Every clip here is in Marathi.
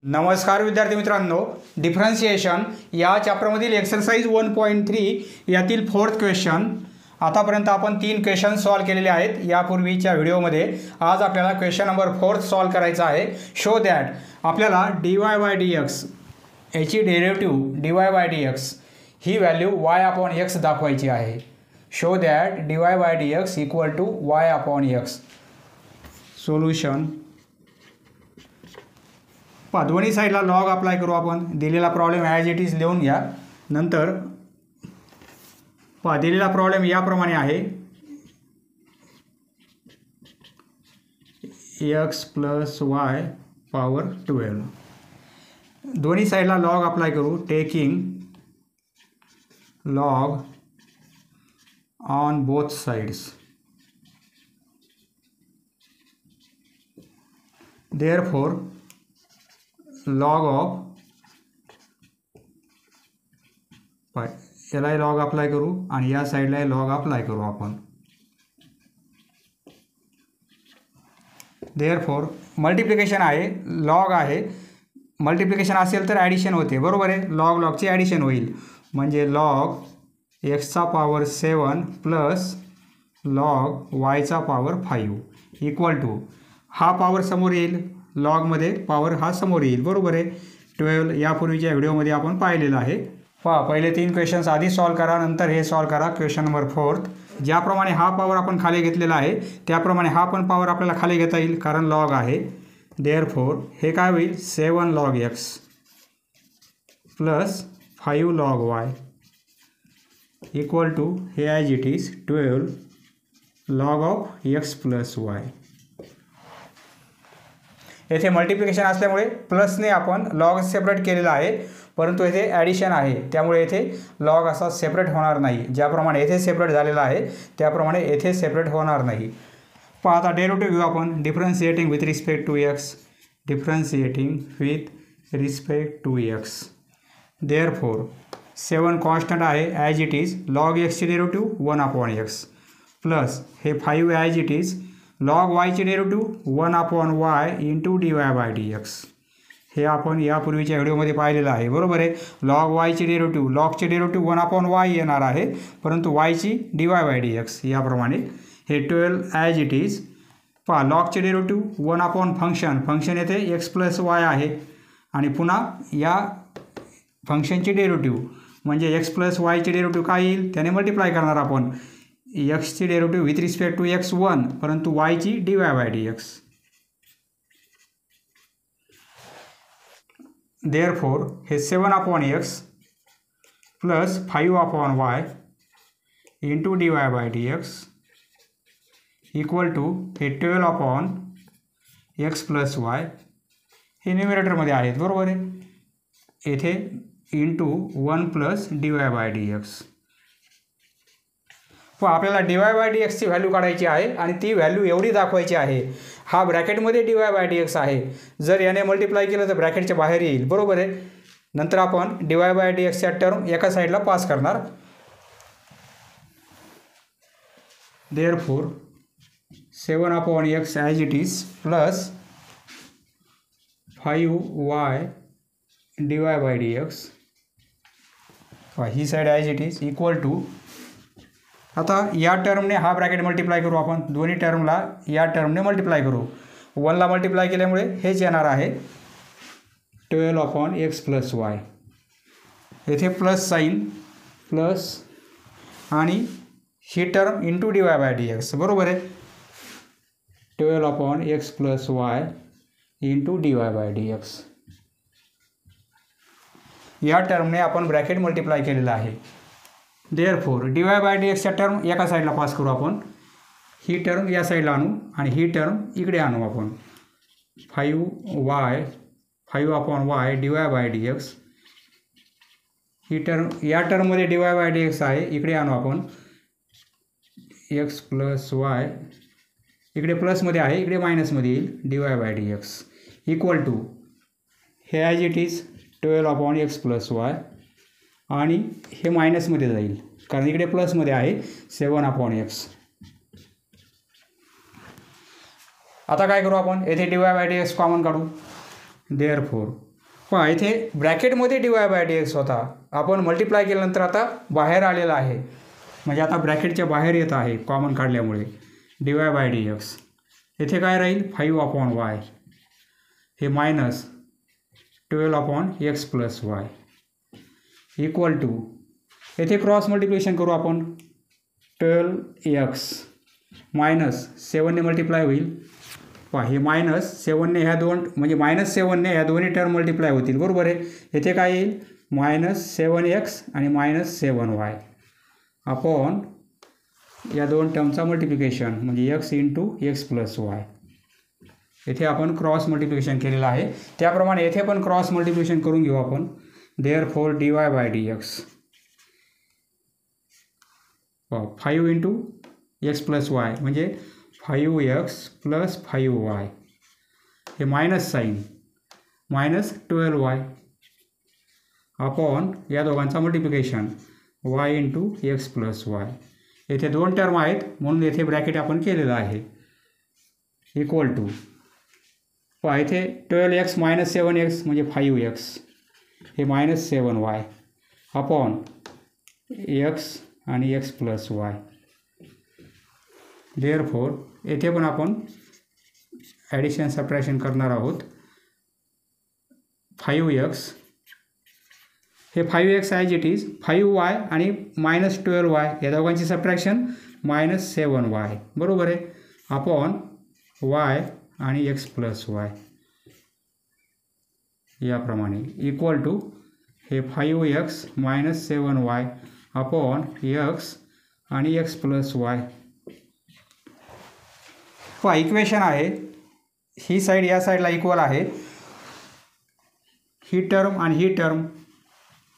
नमस्कार विद्यार्थी मित्रांनो, डिफरन्शिएशन या चॅप्टरमधील एक्सरसाइज 1.3 यातील फोर्थ क्वेश्चन. आतापर्यंत आपण 3 क्वेश्चन सॉल्व केलेले आहेत यापूर्वीच्या व्हिडिओमध्ये. आज आपल्याला क्वेश्चन नंबर 4 सॉल्व करायचा आहे. शो दॅट आपल्याला dy बाय dx याची डेरिव्हेटिव्ह dy बाय dx ही व्हॅल्यू y अपॉन x दाखवायची आहे. Show that dy by dx equal to y upon x. Solution पहा, दोन्ही साईडला लॉग अप्लाय करू आपण. दिलेला प्रॉब्लेम ॲज इट इज लिहून घ्या. नंतर पहा, दिलेला प्रॉब्लेम याप्रमाणे आहे. x plus y power 12. दोन्ही साईडला लॉग अप्लाय करू. Taking log on both sides. Therefore log of याला लॉग अप्लाय करू आणि या साईडला लॉग अप्लाय करू आपण. देअरफॉर मल्टिप्लिकेशन आहे, लॉग आहे. मल्टिप्लिकेशन असेल तर ॲडिशन होते, बरोबर आहे. लॉग लॉगची ॲडिशन होईल म्हणजे लॉग एक्सचा पॉवर 7 प्लस लॉग वायचा पॉवर 5 इक्वल टू हा पॉवर समोर येईल, लॉगमध्ये पॉवर हा समोर येईल, बरोबर आहे. 12 यापूर्वीच्या व्हिडिओमध्ये आपण पाहिलेलं आहे. पहा, पहिले 3 क्वेश्चन्स आधी सॉल्व करा, नंतर हे सॉल्व करा. Question number 4. ज्याप्रमाणे हा पॉवर आपण खाली घेतलेला आहे त्याप्रमाणे हा पण पॉवर आपल्याला खाली घेता येईल कारण लॉग आहे. देअरफॉर हे काय होईल 7 log x plus 5 log y equal to हे as it is 12 log of x plus y. येथे मल्टिप्लिकेशन असल्यामुळे प्लसने आपण लॉग सेपरेट केलेला आहे, परंतु येथे ॲडिशन आहे त्यामुळे येथे लॉग असा सेपरेट होणार नाही. ज्याप्रमाणे येथे सेपरेट झालेला आहे त्याप्रमाणे येथे सेपरेट होणार नाही. पहा, आता डेरिव्हेटिव्ह घेऊ आपण. Differentiating with respect to x. Differentiating with respect to x. Therefore 7 constant आहे ॲज इट इज. लॉग एक्सची डेरिव्हेटिव्ह 1 अपॉन एक्स प्लस हे 5 ॲज इट इज. लॉग वायची derivative 1 upon y into dy by dx. हे आपण यापूर्वीच्या व्हिडिओमध्ये पाहिलेलं आहे, बरोबर आहे. लॉग वायची डेरिव्हेटिव्ह, लॉगची डेरिव्हेटिव्ह 1 अपॉन वाय येणार आहे, परंतु वायची dy बाय dx याप्रमाणे. हे 12 ॲज इट इज. पहा, लॉगची डेरिव्हेटिव्ह 1 अपॉन फंक्शन, फंक्शन येथे एक्स प्लस वाय आहे आणि पुन्हा या फंक्शनची डेरिव्हेटिव्ह म्हणजे एक्स प्लस वायची डेरिव्हेटिव्ह काय येईल त्याने मल्टिप्लाय करणार आपण. एक्सची derivative with respect to x 1 परंतु वायची dy बाय dx. देअरफॉर हे 7 upon x plus 5 upon y into dy by dx equal to हे 12 अपॉन एक्स प्लस वाय. हे न्यूमरेटरमध्ये आहेत, बरोबर आहे. येथे into 1 plus dy by dx. व आपल्याला dy बाय dxची व्हॅल्यू काढायची आहे आणि ती व्हॅल्यू एवढी दाखवायची आहे. हा ब्रॅकेटमध्ये dy बाय dx आहे. जर याने मल्टिप्लाय केलं तर ब्रॅकेटच्या बाहेर येईल, बरोबर आहे. नंतर आपण dy बाय dxच्या टर्म एका साईडला पास करणार. Therefore 7 upon x as it is plus 5y dy by dx. ही side as it is equal to. आता या टर्मने हा ब्रॅकेट मल्टिप्लाय करू आपण. दोन्ही टर्मला या टर्मने मल्टिप्लाय करू. 1ला मल्टिप्लाय केल्यामुळे हेच येणार आहे 12 अपॉन एक्स प्लस वाय. येथे प्लस साईन प्लस आणि ही term into dy by dx, बरोबर आहे. 12 upon x plus y into dy by dx. या टर्मने आपण ब्रॅकेट मल्टिप्लाय केलेला आहे. देअरफॉर dy बाय dxच्या टर्म एका साईडला पास करू आपण. ही टर्म या साईडला आणू आणि ही टर्म इकडे आणू आपण. 5 upon y dy by dx. ही टर्म या टर्ममध्ये dy बाय dx आहे, इकडे आणू आपण. एक्स प्लस वाय इकडे प्लसमध्ये आहे, इकडे मायनसमध्ये येईल dy by dx equal to हे as it is 12 upon x plus y आणि हे मायनसमध्ये जाईल कारण इकडे प्लसमध्ये आहे 7 अपॉन एक्स. आता काय करू आपण, येथे dy बाय dx कॉमन काढू. देअरफॉर पहा इथे ब्रॅकेटमध्ये dy/dx होता, आपण मल्टिप्लाय केल्यानंतर आता बाहेर आलेला आहे, म्हणजे आता ब्रॅकेटच्या बाहेर येत आहे कॉमन काढल्यामुळे dy/dx. येथे काय राहील 5/y हे minus 12/x + y equal to, येथे क्रॉस मल्टिप्लिकेशन करू आपण, 12x मायनस 7ने मल्टिप्लाय होईल. पहा हे मायनस 7ने ह्या दोन म्हणजे -7ने ह्या दोन्ही टर्म मल्टिप्लाय होतील, बरोबर आहे. येथे काय येईल -7x आणि -7y अपॉन या दोन टर्मचा मल्टिप्लिकेशन म्हणजे x × x + y. येथे आपण क्रॉस मल्टिप्लिकेशन केलेलं आहे, त्याप्रमाणे येथे पण क्रॉस मल्टिप्लिकेशन करून घेऊ आपण. देअरफॉर dy/dx 5 × x + y म्हणजे 5x + 5y हे मायनस साईन -12y अपॉन या दोघांचा मल्टिप्लिकेशन y × x + y. येथे दोन टर्म आहेत म्हणून येथे ब्रॅकेट आपण केलेलं आहे इक्वल टू, पहा इथे 12x - 7x म्हणजे 5x हे -7y अपॉन x आणि x + y. देअरफॉर येथे पण आपण ॲडिशन सबट्रॅक्शन करणार आहोत. 5x हे 5x as it is 5y आणि -12y या दोघांची सबट्रॅक्शन -7y, बरोबर आहे, अपॉन y आणि x + y याप्रमाणे इक्वल टू हे 5x - 7y अपॉन x आणि x + y. पहा इक्वेशन आहे, ही साईड या साईडला इक्वल आहे, ही टर्म आणि ही टर्म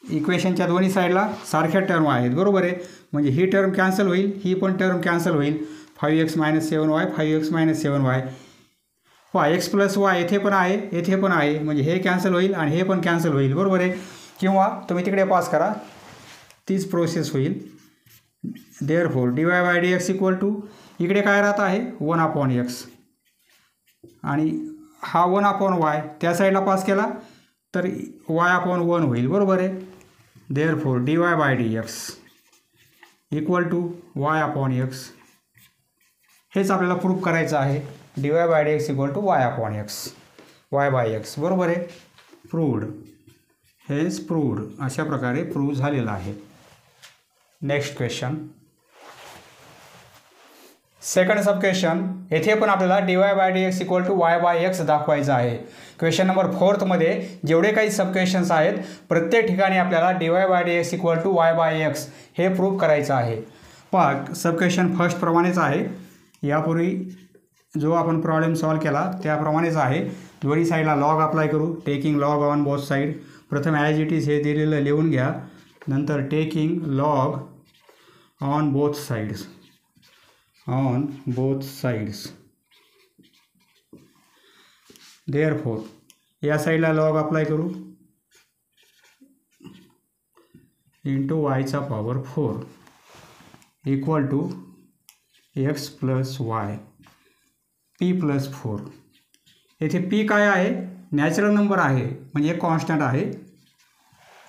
इक्वेशनच्या दोन्ही साईडला सारख्या टर्म आहेत, बरोबर आहे. म्हणजे ही टर्म कॅन्सल होईल, ही पण टर्म कॅन्सल होईल. 5x - 7y 5x - 7y. पहा x + y येथे पण आहे, येथे पण आहे, म्हणजे हे कॅन्सल होईल आणि हे पण कॅन्सल होईल, बरोबर आहे. किंवा तुम्ही तिकडे पास करा, तीच प्रोसेस होईल. देअरफॉर dy/dx इक्वल टू, इकडे काय राहत आहे 1/x आणि हा 1/y त्या साईडला पास केला तर y/1 होईल, बरोबर आहे. Therefore dy/dx equal to y/x. हेच आपल्याला प्रूफ करायचं आहे. dy/dx equal to y/x y/x, बरोबर आहे. प्रूव्ड, हेच प्रूव्ड, अशा प्रकारे प्रूव्ह झालेलं आहे. नेक्स्ट क्वेश्चन, सेकंड सब क्वेश्चन. येथे पण आपल्याला dy/dx इक्वल टू y/x दाखवायचं आहे. क्वेश्चन नंबर 4 मध्ये जेवढे काही सब क्वेश्चन्स आहेत प्रत्येक ठिकाणी आपल्याला dy/dx इक्वल टू y/x हे प्रूव्ह करायचं आहे. पहा सब क्वेश्चन फर्स्ट प्रमाणेच आहे, यापूर्वी जो आपण प्रॉब्लेम सॉल्व केला त्याप्रमाणेच आहे. दोन्ही साईडला लॉग अप्लाय करू. Taking log on both side. प्रथम ॲज इट इज हे दिलेलं लिहून घ्या, नंतर taking log on both sides therefore या साईडला लॉग अप्लाय करू into y/4 equal to x + y p + 4. येथे p काय आहे, नॅचरल नंबर आहे म्हणजे एक कॉन्स्टंट आहे.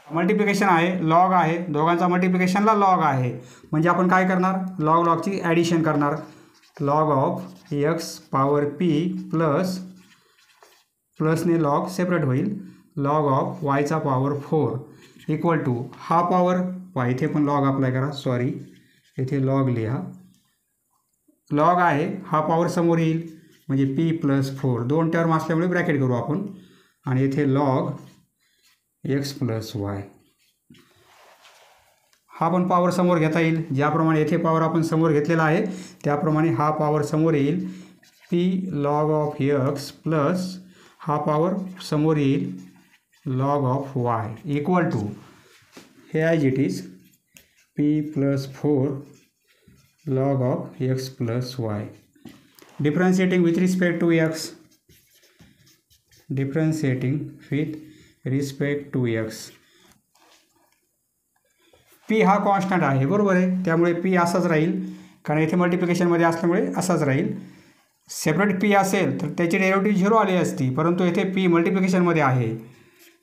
मल्टिप्लिकेशन आहे, लॉग आहे, दोघांचा मल्टिप्लिकेशनला लॉग आहे, म्हणजे आपण काय करणार, लॉगची ॲडिशन करणार. लॉग ऑफ x⁻p प्लसने लॉग सेपरेट होईल, log of y/4 equal to हा पॉवर, इथे पण लॉग अप्लाय करा, सॉरी इथे लॉग लिहा. लॉग आहे, हा पॉवर समोर येईल म्हणजे p + 4, दोन टर्म असल्यामुळे ब्रॅकेट करू आपण, आणि इथे लॉग x + y. हा पण पॉवर समोर घेता येईल, ज्याप्रमाणे येथे पॉवर आपण समोर घेतलेला आहे त्याप्रमाणे हा पॉवर समोर येईल p log of x plus हा पॉवर समोर येईल log of y equal to हे as it is p + 4 log of x + y. Differentiating with respect to x, differentiating with respect to x. p हा कॉन्स्टंट आहे, बरोबर आहे, त्यामुळे p असाच राहील, कारण इथे मल्टिप्लिकेशनमध्ये असल्यामुळे असाच राहील. सेपरेट p असेल तर त्याची डेरिव्हेटिव्ह 0 आली असती, परंतु इथे p मल्टिप्लिकेशनमध्ये आहे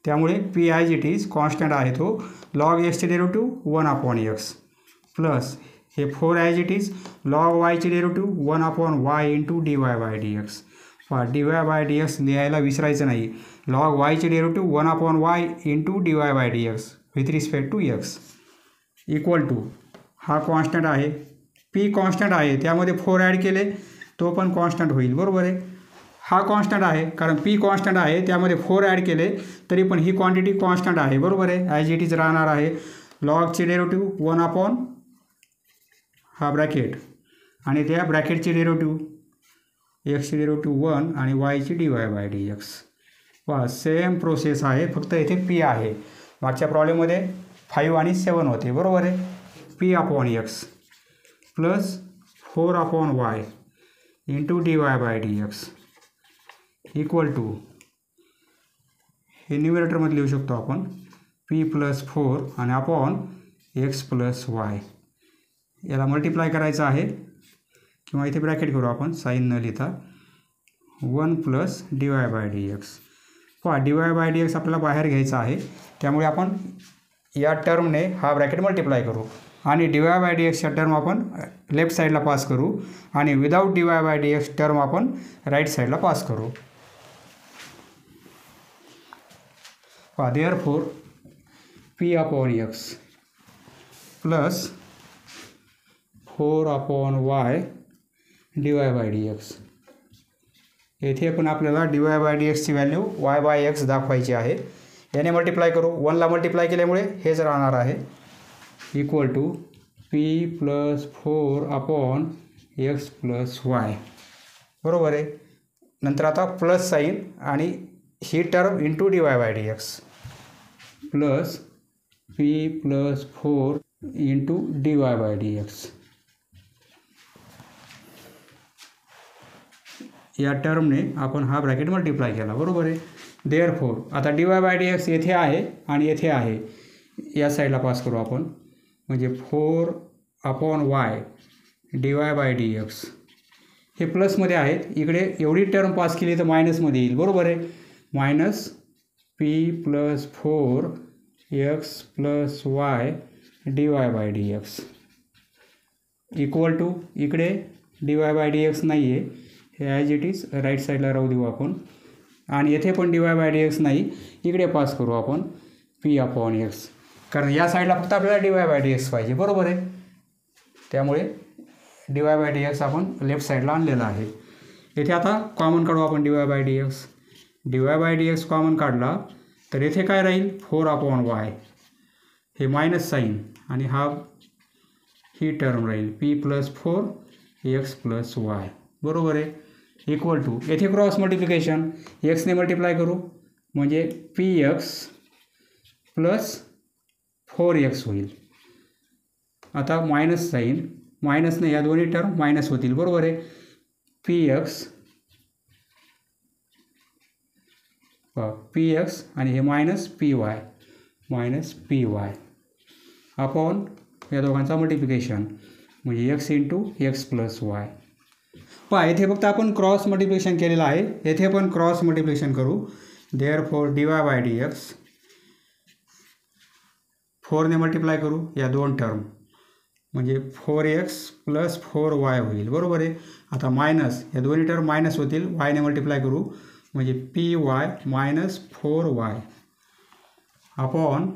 त्यामुळे P as it is constant आहे तो लॉग एक्सचे डेरिव्हेटिव्ह 1/x प्लस हे 4 ॲज इट इज लॉग वायचे derivative 1/y into dy/dx. dy/dx लिहायला विसरायचं नाही. लॉग वायचे derivative 1/y into dy/dx with respect to x equal to हा कॉन्स्टंट आहे, पी कॉन्स्टंट आहे त्यामध्ये 4 ॲड केले तो पण कॉन्स्टंट होईल. बरोबर आहे. हा कॉन्स्टंट आहे कारण पी कॉन्स्टंट आहे त्यामध्ये 4 ॲड केले तरी पण ही क्वांटिटी कॉन्स्टंट आहे. बरोबर आहे. ॲज इट इज राहणार आहे. लॉगचे डेरिव्हेटिव्ह 1/ हा ब्रॅकेट आणि त्या ब्रॅकेटचे डेरिव्हेटिव्ह एक्सचे डेरिव्हेटिव्ह 1 आणि वायची dy/dx. पहा सेम प्रोसेस आहे फक्त इथे पी आहे. मागच्या प्रॉब्लेममध्ये 5 आणि 7 होते. बरोबर आहे. p/x plus 4/y into dy/dx equal to हे न्यूमरेटरमध्ये लिहू शकतो आपण p + 4 आणि अपॉन x + y. याला मल्टिप्लाय करायचं आहे किंवा इथे ब्रॅकेट करू आपण साईन न लिहिता 1 + dy/dx. पहा dy/dx आपल्याला बाहेर घ्यायचा आहे त्यामुळे आपण या टर्मने हा ब्रॅकेट मल्टिप्लाय करू आणि dy/dxच्या टर्म आपण लेफ्ट साईडला पास करू आणि विदाऊट dy/dx टर्म आपण राईट साईडला पास करू. पहा therefore p/x plus 4/y dy/dx. येथे पण आपल्याला dy/dxची व्हॅल्यू y/x दाखवायची आहे. याने मल्टिप्लाय करू 1ला मल्टिप्लाय केल्यामुळे हेच राहणार आहे equal to p + 4/x + y. बरोबर आहे. नंतर आता प्लस साईन आणि ही term into dy/dx plus p + 4 into dy/dx. या टर्मने आपण हा ब्रॅकेट मल्टिप्लाय केला. बरोबर आहे. देअरफॉर आता dy/dx येथे आहे आणि येथे आहे या साईडला पास करू आपण म्हणजे 4/y dy/dx. हे प्लसमध्ये आहेत. इकडे एवढी टर्म पास केली तर मायनसमध्ये येईल. बरोबर आहे. Minus p + 4x + y dy/dx equal to इकडे dy/dx नाही आहे हे ॲज इट इज राईट साईडला राहू देऊ आपण आणि येथे पण dy/dx नाही इकडे पास करू आपण p/x कारण या साईडला फक्त आपल्याला dy/dx पाहिजे. बरोबर आहे. त्यामुळे dy/dx आपण लेफ्ट साईडला आणलेला आहे. येथे आता कॉमन काढू आपण dy/dx. dy/dx कॉमन काढला तर येथे काय राहील 4/y हे मायनस साईन आणि हा ही टर्म राहील p + 4x + y. बरोबर आहे. इक्वल टू येथे क्रॉस मल्टिप्लिकेशन एक्सने मल्टिप्लाय करू म्हणजे px + 4x होईल. आता मायनस साईन मायनसने या दोन्ही टर्म मायनस होतील. बरोबर आहे. px आणि हे -py अपॉन या दोघांचा मल्टिप्लिकेशन म्हणजे x इंटू x + y. पहा येथे फक्त आपण क्रॉस मल्टिप्लिकेशन केलेलं आहे. येथे पण क्रॉस मल्टिप्लिकेशन करू. देअरफॉर dy/dx 4ने मल्टिप्लाय करू या दोन टर्म म्हणजे 4x + 4y होईल. बरोबर आहे. आता मायनस या दोन्ही टर्म मायनस होतील yने मल्टिप्लाय करू म्हणजे py - 4y upon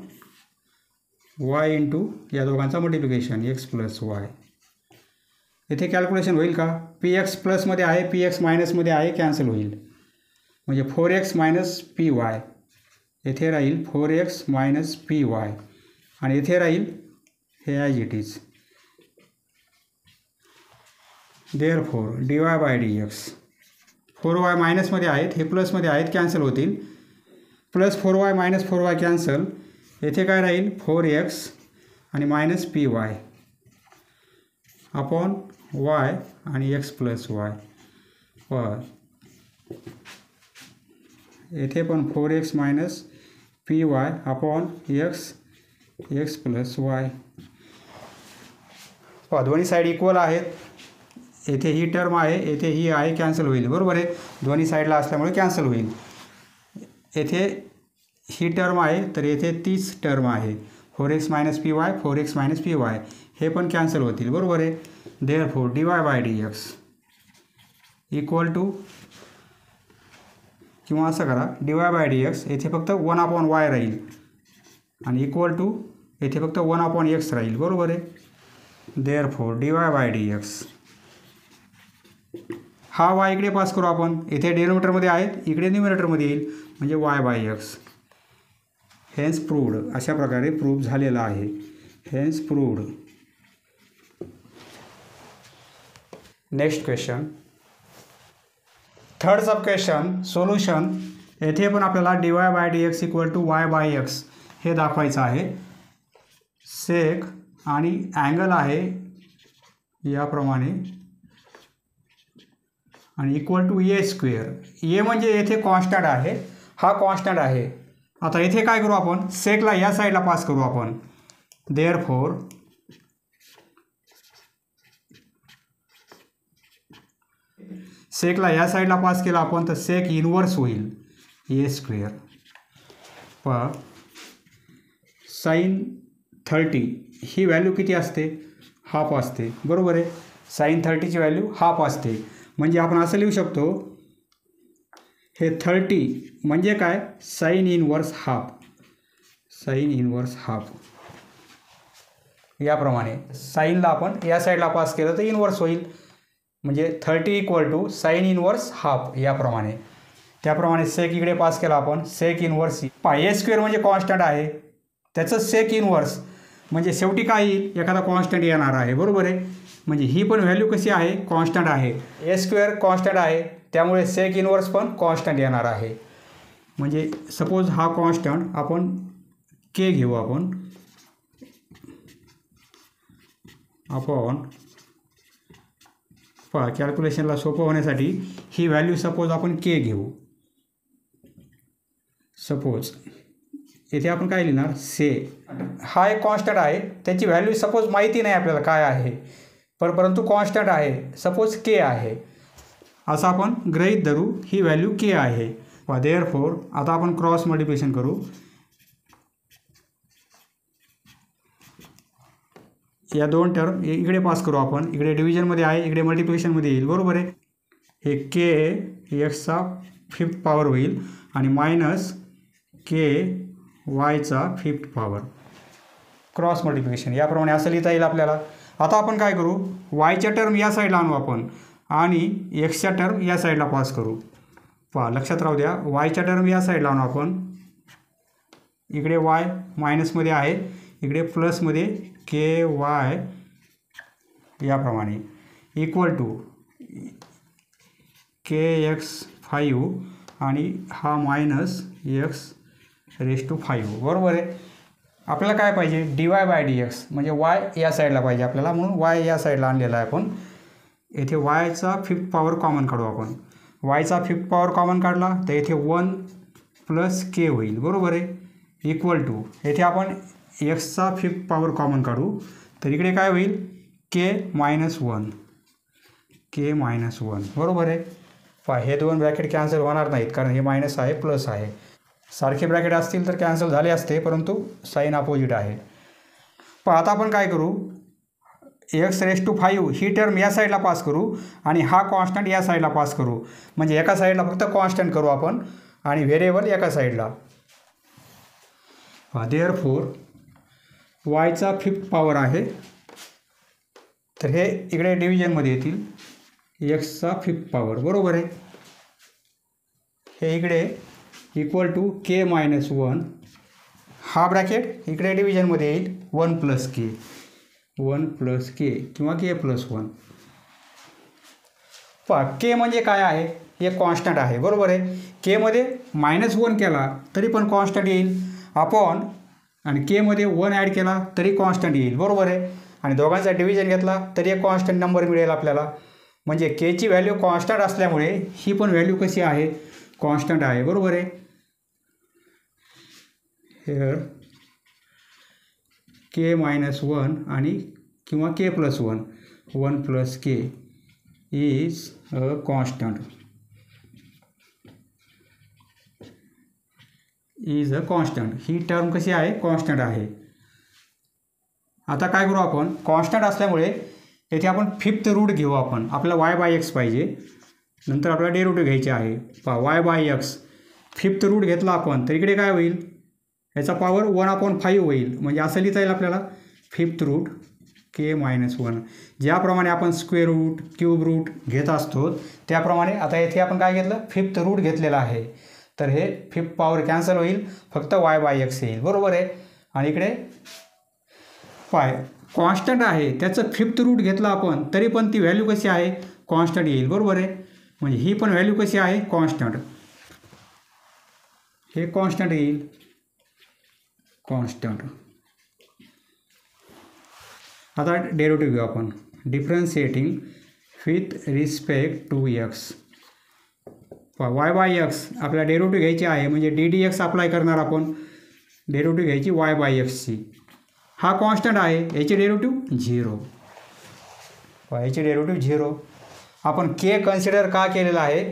y into या दोघांचा मल्टिप्लिकेशन x + y. येथे कॅल्क्युलेशन होईल का px प्लसमध्ये आहे px मायनसमध्ये आहे कॅन्सल होईल म्हणजे 4x - py येथे राहील 4x - py आणि येथे राहील हे as it is. Therefore dy/dx 4y मायनसमध्ये आहेत हे प्लसमध्ये आहेत कॅन्सल होतील प्लस 4y - 4y कॅन्सल येथे काय राहील 4x आणि -py अपॉन y आणि x + y. येथे पण 4x - py upon x + y. दोन्ही साईड इक्वल आहेत. येथे ही टर्म आहे येथे ही आहे कॅन्सल होईल. बरोबर आहे. दोन्ही साईडला असल्यामुळे कॅन्सल होईल. येथे ही टर्म आहे तर येथे तीच टर्म आहे 4x minus p y 4x minus p y हे पण कॅन्सल होतील बरोबर आहे. Therefore dy by dx equal to किंवा असं करा dy बाय dx येथे फक्त 1/y राहील आणि इक्वल टू येथे फक्त 1/x राहील बरोबर आहे. देअरफोर dy बाय dx हा y इकडे पास करू आपण येथे डिनोमिनेटरमध्ये आहेत इकडे न्यूमरेटरमध्ये येईल म्हणजे y by x. Hence proved अशा प्रकारे प्रूव्ह झालेला आहे. Hence proved. Next question third sub question solution. येथे पण आपल्याला dy by dx equal to y by x हे दाखवायचं आहे. सेक आणि अँगल आहे याप्रमाणे आणि इक्वल टू ए स्क्वेअर. ए म्हणजे येथे कॉन्स्टंट आहे हा कॉन्स्टंट आहे. आता येथे काय करू आपण सेकला या साईडला पास करू आपण. देअरफोर सेकला या साईडला पास केला आपण तर सेक इनवर्स होईल ए स्क्वेअर. साइन 30 ही व्हॅल्यू किती असते हाफ असते बरोबर आहे. साइन 30ची व्हॅल्यू हाफ असते म्हणजे आपण असं लिहू शकतो हे 30 म्हणजे काय sign inverse half. Sign inverse half याप्रमाणे साईनला आपण या साईडला पास केलं तर इनवर्स होईल म्हणजे 30 equal to sine inverse half याप्रमाणे. त्याप्रमाणे सेक इकडे पास केला आपण सेक इनवर्स ए स्क्वेअर म्हणजे कॉन्स्टंट आहे त्याचं सेक इनवर्स म्हणजे शेवटी काय येईल एखादा कॉन्स्टंट येणार आहे बरोबर आहे. म्हणजे ही पण व्हॅल्यू कशी आहे कॉन्स्टंट आहे. ए स्क्वेअर कॉन्स्टंट आहे त्यामुळे सेक इनवर्स पण कॉन्स्टंट येणार आहे. म्हणजे सपोज हा कॉन्स्टंट आपण के घेऊ आपण कॅल्क्युलेशनला सोपं होण्यासाठी ही व्हॅल्यू सपोज आपण के घेऊ. सपोज येथे आपण काय लिहिणार से. हा एक कॉन्स्टंट आहे त्याची व्हॅल्यू सपोज माहिती नाही आपल्याला काय आहे परंतु कॉन्स्टंट आहे सपोज के आहे असं आपण गृहीत धरू ही व्हॅल्यू के आहे. देअरफोर आता आपण क्रॉस मल्टिप्लिकेशन करू. या दोन टर्म इकडे पास करू आपण इकडे डिव्हिजनमध्ये आहे इकडे मल्टिप्लिकेशनमध्ये येईल बरोबर आहे. हे के एक्सचा 5th पॉवर होईल आणि मायनस के वायचा 5th पॉवर. क्रॉस मल्टिप्लिकेशन याप्रमाणे असं लिहिता येईल आपल्याला. आता आपण काय करू वायच्या टर्म या साईडला आणू आपण आणि एक्सच्या टर्म या साईडला पास करू. लक्षात राहू द्या वायच्या टर्म या साईडला आणू आपण. इकडे वाय मायनसमध्ये आहे इकडे प्लसमध्ये के वाय याप्रमाणे इक्वल टू के एक्स 5 आणि हा मायनस एक्स रेस टू 5 बरोबर आहे. आपल्याला काय पाहिजे dy बाय dx म्हणजे वाय या साईडला पाहिजे आपल्याला म्हणून वाय या साईडला आणलेला आहे आपण. येथे वायचा 5th पॉवर कॉमन काढू आपण. वायचा 5th पॉवर कॉमन काढला तर येथे 1 प्लस के होईल बरोबर आहे इक्वल टू येथे आपण एक्सचा 5th पॉवर कॉमन काढू तर इकडे काय होईल के मायनस 1 बरोबर आहे. हे दोन ब्रॅकेट कॅन्सल होणार नाहीत कारण हे मायनस आहे प्लस आहे. सारखे ब्रॅकेट असतील तर कॅन्सल झाले असते परंतु साईन अपोजिट आहे. आता आपण काय करू एक्स रेस टू 5 ही टर्म या साईडला पास करू आणि हा कॉन्स्टंट या साईडला पास करू म्हणजे एका साईडला फक्त कॉन्स्टंट करू आपण आणि व्हेरिएबल एका साईडला. देअरफोर वायचा 5th पॉवर आहे तर हे इकडे डिव्हिजनमध्ये येतील एक्सचा 5th पॉवर बरोबर आहे. हे इकडे इक्वल टू के मायनस 1 हा ब्रॅकेट इकडे डिव्हिजनमध्ये येईल 1 प्लस के किंवा के प्लस 1. के म्हणजे काय आहे हे कॉन्स्टंट आहे बरोबर आहे. केमध्ये -1 केला तरी पण कॉन्स्टंट येईल अपॉन आणि केमध्ये 1 ॲड केला तरी कॉन्स्टंट येईल बरोबर आहे. आणि दोघांचा डिव्हिजन घेतला तरी एक कॉन्स्टंट नंबर मिळेल आपल्याला. म्हणजे केची व्हॅल्यू कॉन्स्टंट असल्यामुळे ही पण व्हॅल्यू कशी आहे कॉन्स्टंट आहे बरोबर आहे. हेअर के मायनस 1 आणि किंवा के plus 1 plus K is a constant is a constant. ही टर्म कशी आहे? कॉन्स्टंट आहे. आता काय करू आपण? कॉन्स्टंट असल्यामुळे येथे आपण फिफ्थ रूट घेऊ. आपल्याला वाय बाय एक्स पाहिजे. नंतर आपल्याला डेरिव्हेटिव्ह घ्यायचे आहे. पहा y by x fifth root घेतला आपण तर इकडे काय होईल? याचा पॉवर 1/5 होईल. म्हणजे असं लिहिता येईल आपल्याला फिफ्थ रूट k-1. ज्याप्रमाणे आपण स्क्वेअर रूट क्यूब रूट घेत असतो त्याप्रमाणे आता येथे आपण काय घेतलं? फिफ्थ रूट घेतलेला आहे. तर हे फिफ्थ पॉवर कॅन्सल होईल. फक्त वाय बाय एक्स येईल. बरोबर आहे. आणि इकडे कॉन्स्टंट आहे त्याचं फिफ्थ रूट घेतलं आपण तरी पण ती व्हॅल्यू कशी आहे? कॉन्स्टंट येईल. बरोबर आहे. म्हणजे ही पण व्हॅल्यू कशी आहे? कॉन्स्टंट. हे कॉन्स्टंट येईल. कॉन्स्टंट. आता डेरिव्हेटिव्ह घेऊ आपण. Differentiating with respect to x. Y by x आपल्याला डेरिव्हेटिव्ह घ्यायची आहे. म्हणजे डी डी एक्स अप्लाय करणार आपण. डेरिव्हेटिव्ह घ्यायची वाय बाय एक्सची. हा कॉन्स्टंट आहे. याची डेरिव्हेटिव्ह 0. याची डेरिव्हेटिव्ह 0. आपण के कन्सिडर का केलेला आहे?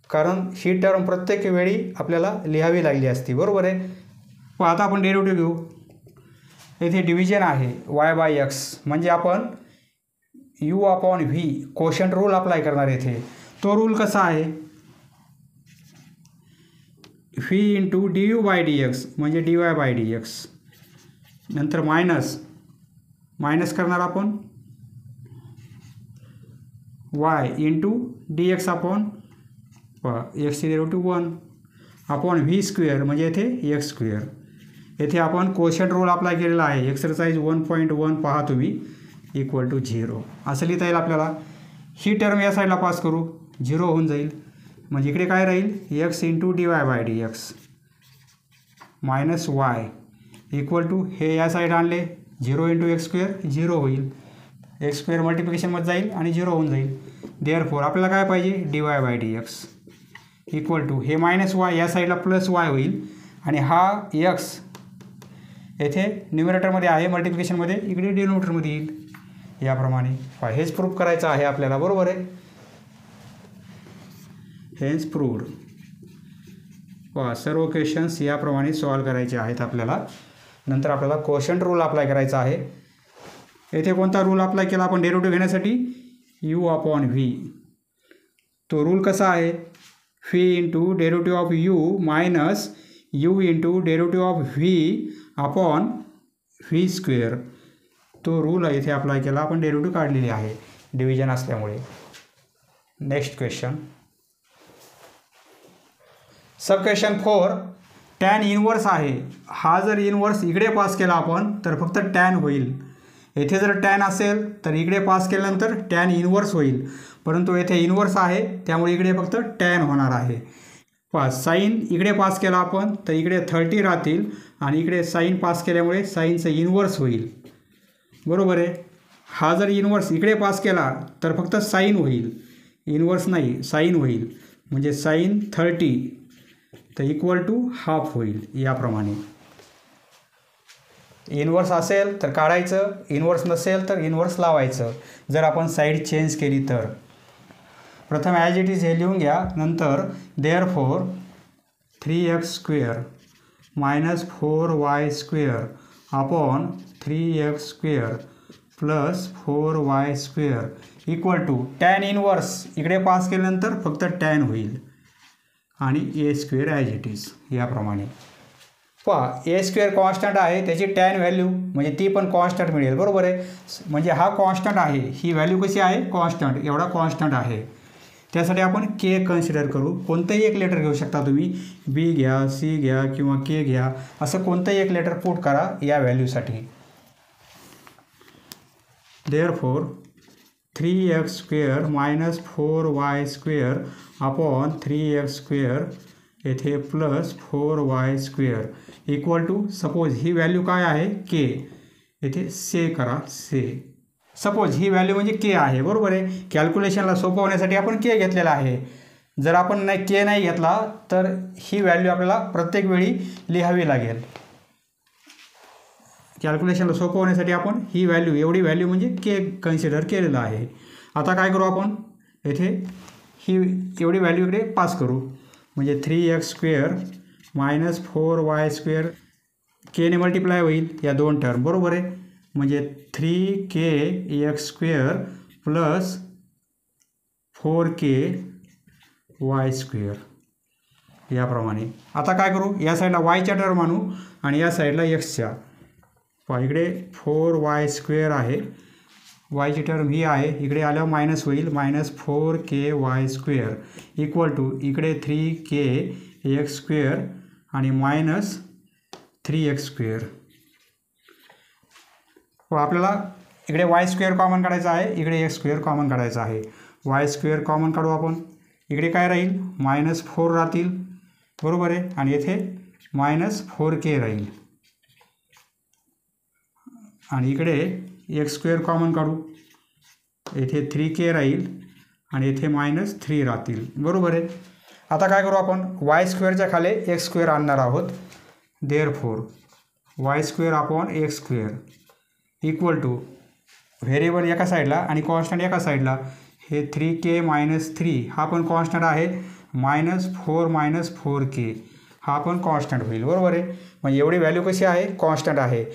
कारण ही टर्म प्रत्येक वेळी आपल्याला लिहावी लागली असती. बरोबर आहे. आता आपण डेरिव्हेटिव्ह घेऊ. येथे डिव्हिजन आहे वाय बाय एक्स म्हणजे आपण u/v कोशंट रूल अप्लाय करणार. येथे तो रूल कसा आहे? v इंटू du/dx म्हणजे dy/dx. नंतर मायनस करणार आपण y इंटू dx अपॉन एक्सची डेरिव्हेटिव्ह 1 अपॉन v स्क्वेअर म्हणजे येथे x स्क्वेअर. येथे आपण कोशंट रूल अप्लाय केलेला आहे. एक्सरसाइज 1.1 पहा तुम्ही इक्वल टू 0 असं लिहिता येईल आपल्याला. ही टर्म या साईडला पास करू 0 होऊन जाईल. म्हणजे इकडे काय राहील? x into dy/dx minus y equal to हे या साईड आणले 0 इंटू एक्स स्क्वेअर 0 होईल. एक्स स्क्वेअर मल्टिप्लिकेशनमध्ये जाईल आणि 0 होऊन जाईल. देअरफॉर आपल्याला काय पाहिजे? dy/dx इक्वल टू हे मायनस y या साईडला प्लस y होईल. आणि हा x येथे न्यूमरेटरमध्ये आहे मल्टिप्लिकेशनमध्ये इकडे डिनोमिनेटरमध्ये येईल. याप्रमाणे हेच प्रूफ करायचं आहे आपल्याला. बरोबर आहे. हेच प्रूव्ड. सर्व क्वेश्चन्स याप्रमाणे सॉल्व करायचे आहेत आपल्याला. नंतर आपल्याला कोशंट रूल अप्लाय करायचा आहे. येथे कोणता रूल अप्लाय केला आपण डेरिव्हेटिव्ह घेण्यासाठी? u/v. तो रूल कसा आहे? v into derivative of u minus u into derivative of v upon v square. तो रूल येथे अप्लाय केला. आपण डेरिव्हेटिव्ह काढलेली आहे डिव्हिजन असल्यामुळे. Next question. Sub question 4 tan inverse आहे. हा जर इनवर्स इकडे पास केला आपण तर फक्त टॅन होईल. येथे जर टॅन असेल तर इकडे पास केल्यानंतर टॅन इनवर्स होईल. परंतु येथे इनवर्स आहे त्यामुळे इकडे फक्त टॅन होणार आहे. साईन इकडे पास केला आपण तर इकडे 30 राहतील आणि इकडे साईन पास केल्यामुळे साईनचं इनवर्स होईल. बरोबर आहे. हा जर इनवर्स इकडे पास केला तर फक्त साईन होईल. इनवर्स नाही साईन होईल. म्हणजे साईन 30 तर इक्वल टू हाफ होईल. याप्रमाणे इनवर्स असेल तर काढायचं. इनवर्स नसेल तर इनवर्स लावायचं. जर आपण साईड चेंज केली तर. प्रथम ॲज इट इज हे लिहून घ्या. नंतर therefore 3x² minus 4y² upon 3x² plus 4y² equal to tan inverse इकडे पास केल्यानंतर फक्त टॅन होईल आणि a² ॲज इट इज. याप्रमाणे पहा a² कॉन्स्टंट आहे त्याची टॅन व्हॅल्यू म्हणजे ती पण कॉन्स्टंट मिळेल. बरोबर आहे. म्हणजे हा कॉन्स्टंट आहे. ही व्हॅल्यू कशी आहे? कॉन्स्टंट. एवढा कॉन्स्टंट आहे. त्यासाठी आपण के कन्सिडर करू. कोणतंही एक लेटर घेऊ शकता तुम्ही. बी घ्या, सी घ्या किंवा के घ्या. असं कोणतंही एक लेटर पुट करा या व्हॅल्यूसाठी. Therefore 3x² minus 4y² upon 3x² येथे plus 4y² equal to suppose ही व्हॅल्यू काय आहे? के. येथे से करा. से. सपोज ही व्हॅल्यू म्हणजे के आहे. बरोबर आहे. कॅल्क्युलेशनला सोपं होण्यासाठी आपण के घेतलेला आहे. जर आपण के नाही घेतला तर ही व्हॅल्यू आपल्याला प्रत्येक वेळी लिहावी लागेल. कॅल्क्युलेशनला सोपं होण्यासाठी आपण ही व्हॅल्यू एवढी व्हॅल्यू म्हणजे के कन्सिडर केलेलं आहे. आता काय करू आपण? येथे ही एवढी व्हॅल्यू इकडे पास करू. म्हणजे 3x² -4y² केने मल्टिप्लाय होईल या दोन टर्म, बरोबर आहे. म्हणजे 3kx² प्लस 4ky² याप्रमाणे. आता काय करू, या साईडला वायच्या टर्म आणू आणि या साईडला एक्सच्या. पहा इकडे 4y² आहे, वायची टर्म ही आहे, इकडे आल्यावर मायनस होईल, -4ky² इक्वल टू इकडे 3kx² आणि -3x². आपल्याला इकडे y² कॉमन काढायचा आहे, इकडे x² कॉमन काढायचा आहे. y² कॉमन काढू आपण, इकडे काय राहील -4 राहतील, बरोबर आहे. आणि येथे -4k राहील आणि इकडे x² कॉमन काढू, येथे 3k राहील आणि येथे -3 राहतील, बरोबर आहे. आता काय करू आपण, y² खाली x² आणणार आहोत. Therefore y² upon x² equal two variable एका साईडला आणि कॉन्स्टंट एका साईडला. हे 3k - 3 हा पण कॉन्स्टंट आहे, -4 - 4k हा पण कॉन्स्टंट होईल, बरोबर आहे. म्हणजे एवढी व्हॅल्यू कशी आहे, कॉन्स्टंट आहे.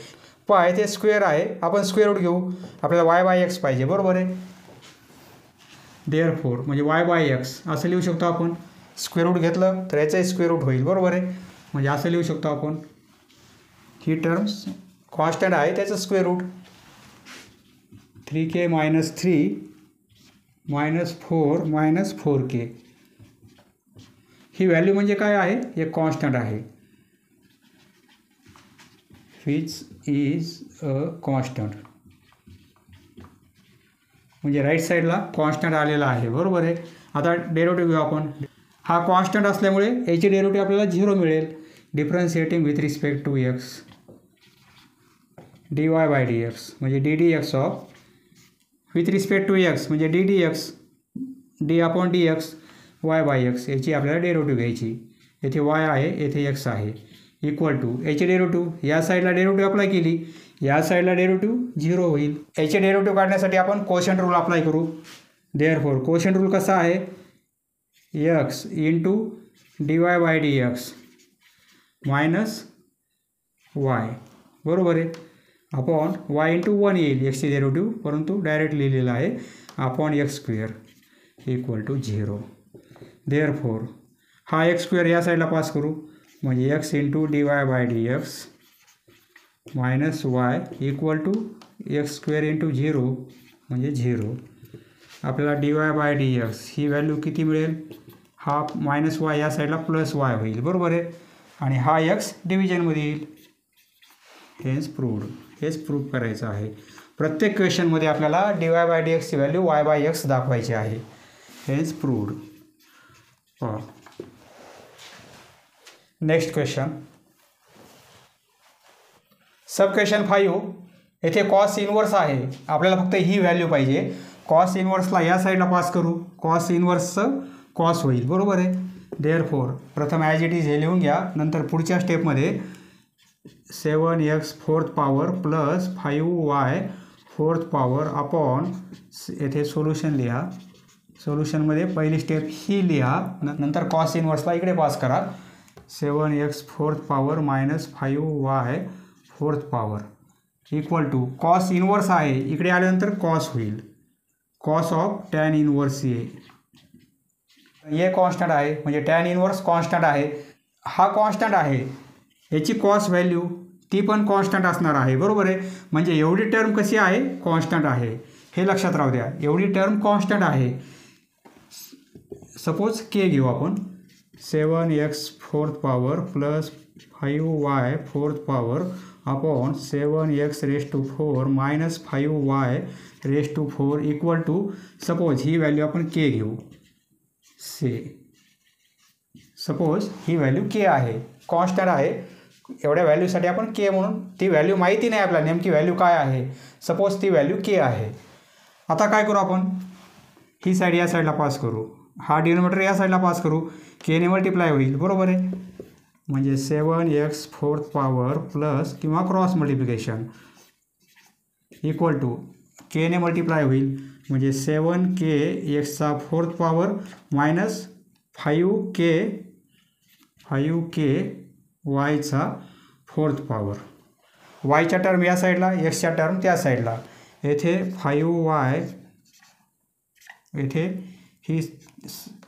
पहा इथे स्क्वेअर आहे, आपण स्क्वेअर रूट घेऊ, आपल्याला y/x पाहिजे, बरोबर आहे. देअरफॉर म्हणजे y/x असं लिहू शकतो आपण. स्क्वेअर रूट घेतलं तर याचंही स्क्वेअर रूट होईल, बरोबर आहे. म्हणजे असं लिहू शकतो आपण, ही टर्म्स कॉन्स्टंट आहे त्याचं स्क्वेअर रूट. 3k - 3 -4 - 4k ही व्हॅल्यू म्हणजे काय आहे, एक कॉन्स्टंट आहे, विच इज अ कॉन्स्टंट. म्हणजे राईट साईडला कॉन्स्टंट आलेला आहे, बरोबर आहे. आता डेरिव्हेटिव्ह घेऊ आपण. हा कॉन्स्टंट असल्यामुळे याची डेरिव्हेटिव्ह आपल्याला 0 मिळेल. Differentiating with respect to x dy/dx म्हणजे ddx of with respect to x म्हणजे ddx d/dx y/x याची आपल्याला डेरिव्हेटिव्ह घ्यायची. येथे y आहे, येथे x आहे, इक्वल टू याची डेरिव्हेटिव्ह या साईडला डेरिव्हेटिव्ह अप्लाय केली, या साईडला डेरिव्हेटिव्ह 0 होईल. याचे डेरिव्हेटिव्ह काढण्यासाठी आपण कोशंट रूल अप्लाय करू. देअरफॉर कोशंट रूल कसा आहे, x into dy/dx minus y, बरोबर आहे, अपॉन y इंटू 1 येईल एक्सची डेरिव्हेटिव्ह, परंतु डायरेक्ट लिहिलेला आहे, upon x² equal to 0. Therefore हा x² या साईडला पास करू, म्हणजे x into dy/dx minus y equal to x² into 0 म्हणजे 0. आपल्याला dy/dx ही व्हॅल्यू किती मिळेल, हा -y या साईडला +y होईल, बरोबर आहे. आणि हा x डिव्हिजनमध्ये येईल. हेच प्रूव्ड, हेच प्रूव्ह करायचं आहे. प्रत्येक क्वेश्चनमध्ये आपल्याला dy/dx ची व्हॅल्यू y/x दाखवायची आहे. हेच proved. Next question, sub question 5. येथे कॉस इनवर्स आहे, आपल्याला फक्त ही व्हॅल्यू पाहिजे. कॉस इनवर्सला या साईडला पास करू, कॉस इनवर्सचं कॉस होईल, बरोबर आहे. देअरफॉर प्रथम ॲज इट इज हे लिहून घ्या, नंतर पुढच्या स्टेपमध्ये 7x 4th power plus 5y 4th power upon येथे सोल्युशन लिहा. सोल्युशनमध्ये पहिली स्टेप ही लिहा, नंतर कॉस इनवर्सला इकडे पास करा. 7x 4th power minus 5y 4th power equal to cos inverse आहे, इकडे आल्यानंतर कॉस होईल, कॉस ऑफ टॅन इनवर्स ये कॉन्स्टंट आहे, म्हणजे टॅन इनवर्स कॉन्स्टंट आहे. हा कॉन्स्टंट आहे, याची कॉस व्हॅल्यू ती पण कॉन्स्टंट असणार आहे, बरोबर आहे. म्हणजे एवढी टर्म कशी आहे, कॉन्स्टंट आहे, हे लक्षात राहू द्या. एवढी टर्म कॉन्स्टंट आहे. सपोज के घेऊ आपण, 7x 4th power plus 5y 4th power upon 7x raise to 4 minus 5y raise to 4 equal to, suppose ही व्हॅल्यू आपण के घेऊ, सपोज ही व्हॅल्यू के आहे, कॉन्स्टंट आहे. एवढ्या व्हॅल्यूसाठी आपण के म्हणून, ती व्हॅल्यू माहिती नाही आपल्याला नेमकी व्हॅल्यू काय आहे, सपोज ती व्हॅल्यू के आहे. आता काय करू आपण, ही साईड या साईडला पास करू, हा डिनोमिनेटर या साईडला पास करू, के ने मल्टिप्लाय होईल, बरोबर आहे. म्हणजे 7x 4th पॉवर प्लस किंवा cross multiplication equal to K ने मल्टिप्लाय होईल, म्हणजे 7k एक्सचा 4th पॉवर मायनस 5k वायचा फोर्थ पॉवर. वायच्या टर्म या साईडला, एक्सच्या टर्म त्या साईडला. येथे 5y, येथे ही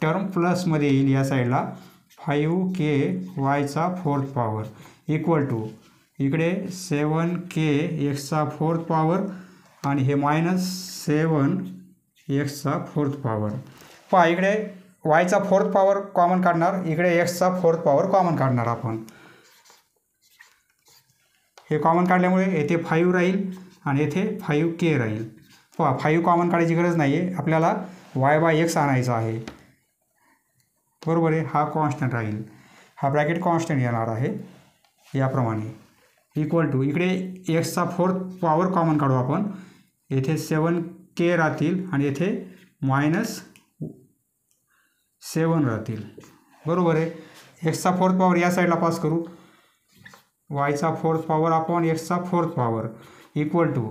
टर्म प्लसमध्ये येईल या साईडला, 5k वायचा फोर्थ पॉवर इक्वल टू इकडे 7k एक्सचा फोर्थ पॉवर आणि हे -7x फोर्थ पॉवर. पहा इकडे वायचा फोर्थ पॉवर कॉमन काढणार, इकडे एक्सचा फोर्थ पॉवर कॉमन काढणार आपण. हे कॉमन काढल्यामुळे येथे 5 राहील आणि येथे 5k राहील. पहा 5 कॉमन काढायची गरज नाही आहे, आपल्याला y/x आणायचा आहे. बरोबर आहे. हा कॉन्स्टंट राहील, हा ब्रॅकेट कॉन्स्टंट येणार आहे याप्रमाणे. इक्वल टू इकडे एक्सचा फोर्थ पॉवर कॉमन काढू आपण. येथे 7k राहतील आणि येथे -7 राहतील. बरोबर आहे. एक्सचा फोर्थ पॉवर या साईडला पास करू. वायचा फोर्थ पॉवर अपॉन एक्सचा fourth power equal two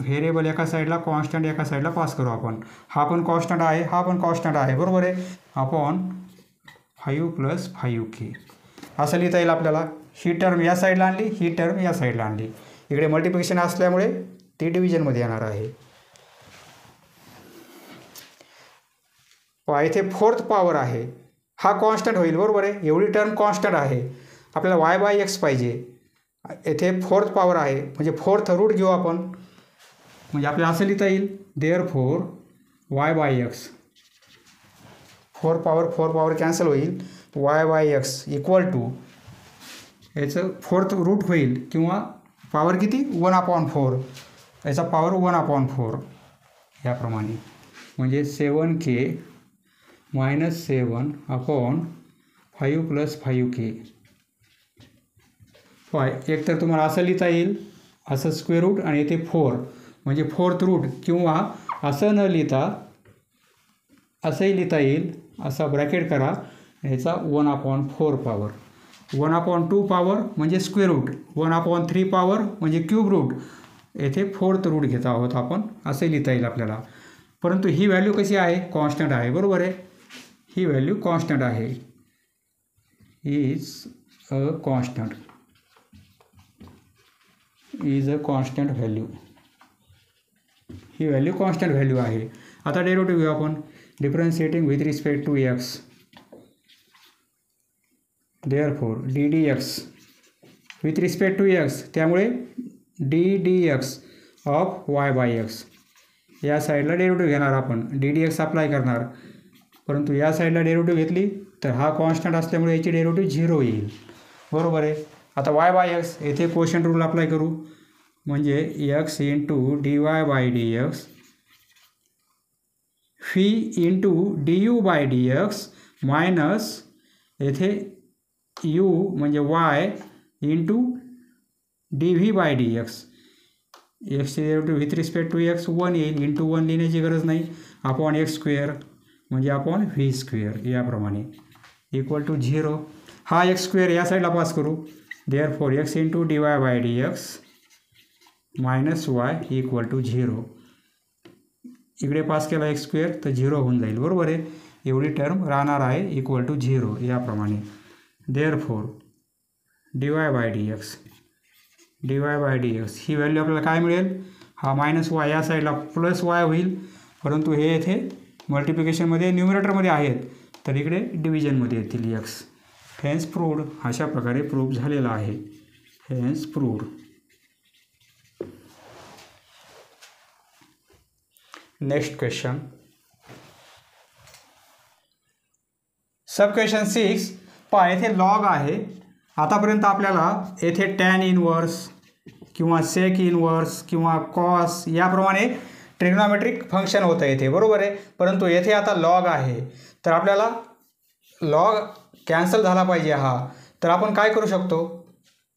variable एका साईडला, कॉन्स्टंट एका साईडला पास करू आपण. हा पण कॉन्स्टंट आहे, हा पण कॉन्स्टंट आहे. बरोबर आहे. अपॉन 5 + 5k असं लिहिता येईल आपल्याला. ही टर्म या साईडला आणली, ही टर्म या साईडला आणली. इकडे मल्टिप्लिकेशन असल्यामुळे ती डिव्हिजनमध्ये येणार आहे. इथे फोर्थ पॉवर आहे, हा कॉन्स्टंट होईल. बरोबर आहे. एवढी टर्म कॉन्स्टंट आहे, आपल्याला y/x पाहिजे. येथे फोर्थ पॉवर आहे म्हणजे फोर्थ रूट घेऊ आपण. म्हणजे आपल्याला असं लिहिता येईल देअरफॉर y/x, 4 पॉवर कॅन्सल होईल, y/x इक्वल टू याचं फोर्थ रूट होईल किंवा पॉवर किती 1/4, याचा पॉवर 1/4 याप्रमाणे. म्हणजे 7k -7 अपॉन 5 + 5k. एक तर तुम्हाला असं लिहिता येईल, असं स्क्वेअर रूट आणि येथे 4 म्हणजे फोर्थ रूट, किंवा असं न लिहिता असंही लिहिता येईल. असा ब्रॅकेट करा, ह्याचा 1/4 पॉवर, 1/2 पॉवर म्हणजे स्क्वेअर रूट, 1/3 पॉवर म्हणजे क्यूब रूट. येथे फोर्थ रूट घेत आहोत आपण, असंही लिहिता येईल आपल्याला. परंतु ही व्हॅल्यू कशी आहे, कॉन्स्टंट आहे. बरोबर आहे. ही व्हॅल्यू कॉन्स्टंट आहे, इज अ कॉन्स्टंट व्हॅल्यू. ही व्हॅल्यू कॉन्स्टंट व्हॅल्यू आहे. आता डेरिव्हेटिव्ह घेऊ आपण. Differentiating with respect to x, therefore ddx with respect to x, त्यामुळे ddx ऑफ y/x. या साईडला डेरिव्हेटिव्ह घेणार आपण, ddx अप्लाय करणार. परंतु या साईडला डेरिव्हेटिव्ह घेतली तर हा कॉन्स्टंट असल्यामुळे याची डेरिव्हेटिव्ह 0 येईल. बरोबर आहे. आता y/x येथे कोशंट रूल अप्लाय करू. म्हणजे x × dy/dx phi × du/dx minus येथे u म्हणजे y × dv/dx. एक्सचे derivative with respect to x 1 येईल, × 1 लिहिण्याची गरज नाही. अपॉन x² म्हणजे अपॉन v² याप्रमाणे इक्वल टू 0. हा x² या साईडला पास करू. Therefore x × dy/dx minus y equal to 0. इकडे पास केला x² तर 0 होऊन जाईल. बरोबर आहे. एवढी टर्म राहणार आहे इक्वल टू 0 याप्रमाणे. देअरफॉर dy/dx ही व्हॅल्यू आपल्याला काय मिळेल, हा -y या साईडला +y होईल. परंतु हे येथे मल्टिप्लिकेशनमध्ये न्यूमरेटरमध्ये आहेत, तर इकडे डिव्हिजनमध्ये येतील x. Hence proved. अशा प्रकारे प्रूव्ह झालेला आहे. Hence proved. Next question, sub question 6. पहा येथे लॉग आहे. आतापर्यंत आपल्याला येथे टॅन इनवर्स किंवा सेक इनवर्स किंवा कॉस याप्रमाणे ट्रिग्नॉमेट्रिक फंक्शन होतं येथे. बरोबर आहे. परंतु येथे आता लॉग आहे, तर आपल्याला लॉग कॅन्सल झाला पाहिजे हा. तर आपण काय करू शकतो,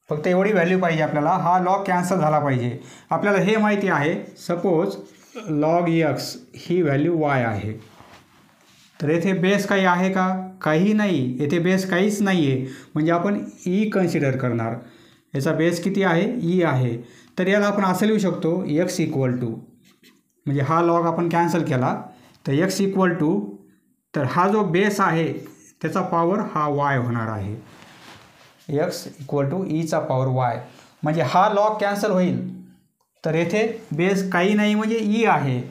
फक्त एवढी व्हॅल्यू पाहिजे आपल्याला, हा लॉग कॅन्सल झाला पाहिजे. आपल्याला हे माहिती आहे, सपोज लॉग x ही व्हॅल्यू y आहे. तर येथे बेस काही आहे का, काही नाही. येथे बेस काहीच नाही आहे, म्हणजे आपण e कन्सिडर करणार. याचा बेस किती आहे, e आहे. तर याला आपण असं लिहू शकतो x इक्वल टू, म्हणजे हा लॉग आपण कॅन्सल केला तर x इक्वल टू, तर हा जो बेस आहे त्याचा पॉवर हा y होणार आहे. एक्स इक्वल टू ईचा पॉवर वाय. म्हणजे हा लॉग कॅन्सल होईल. तर येथे बेस काही नाही म्हणजे ई आहे.